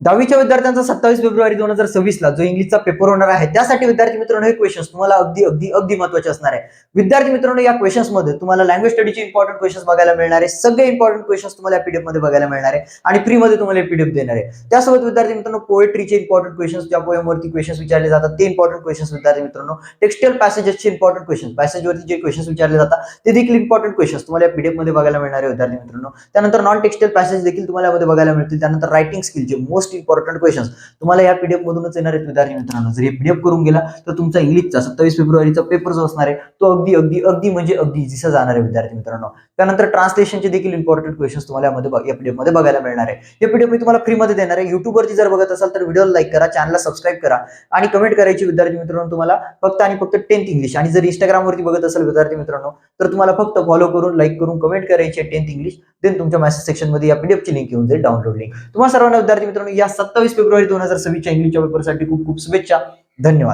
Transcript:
10वीच्या विद्यार्थ्यांचा 27 फेब्रुवारी 2026 ला जो इंग्लिशचा पेपर होणार आहे त्यासाठी विद्यार्थी मित्रांनो हे क्वेश्चन्स तुम्हाला अगदी अगदी अगदी महत्त्वाचे असणार आहे. विद्यार्थी मित्रांनो या क्वेश्चन्स मध्ये तुम्हाला लँग्वेज स्टडीचे इम्पॉर्टंट क्वेश्चन्स बघायला मिळणार आहे. सगळे इम्पॉर्टंट क्वेश्चन्स तुम्हाला पीडीएफ मध्ये बघायला मिळणार आहे आणि फ्री मध्ये तुम्हाला पीडीएफ देणार आहे. त्यासोबत विद्यार्थी मित्रांनो पोएट्रीचे इम्पॉर्टंट क्वेश्चन्स, ज्या पोएमवरती क्वेश्चन्स विचारले जातात ते इम्पॉर्टंट क्वेश्चन्स विद्यार्थी मित्रांनो, टेक्स्टुअल पॅसेजेसचे इम्पॉर्टंट क्वेश्चन्स, पॅसेजवरती जे क्वेश्चन्स विचारले जातात ते देखील इम्पॉर्टंट क्वेश्चन्स तुम्हाला पीडीएफ मध्ये बघायला मिळणार आहे विद्यार्थी मित्रांनो. त्यानंतर नॉन टेक्स्टुअल पॅसेज देखील तुम्हाला यामध्ये बघायला मिळतील. त्यानंतर रायटिंग स्किलचे मोस्ट इम्पॉर्टंट क्वेश्चन्स तुम्हाला या पीडीएफ मधूनच येणार आहेत विद्यार्थी मित्रांनो. जर हे पीडीएफ करून गेला तर तुमचा इंग्लिशचा 27 फेब्रुवारीचा पेपर जो असणार आहे तो अगदी अगदी अगदी म्हणजे अगदी इझीसा जाणार आहे विद्यार्थी मित्रांनो. त्यानंतर ट्रान्सलेशनचे देखील इम्पॉर्टंट क्वेश्चन्स तुम्हाला या पीडीएफ मध्ये बघायला मिळणार आहे. हे पीडीएफ मी तुम्हाला फ्री मध्ये देणार आहे. युट्यूब वरती जर बघत असाल तर व्हिडिओला लाईक करा, चॅनलला सबस्क्राईब करा आणि कमेंट करायची विद्यार्थी मित्रांनो तुम्हाला फक्त आणि फक्त 10th इंग्लिश. आणि जर इंस्टाग्राम वरती बघत असाल विद्यार्थी मित्रांनो तर तुम्हाला फक्त फॉलो करून, लाईक करून, कमेंट करायची 10th इंग्लिश. देन तुमच्या मेसेज सेक्शन मध्ये या पीडीएफची लिंक येऊन जाईल, डाउनलोड लिंक. तुम्हाला सर्वांना विद्यार्थी मित्रांनो या 27 फेब्रुवारी 2026 च्या इंग्लिशच्या पेपरसाठी खूप खूप शुभेच्छा. धन्यवाद.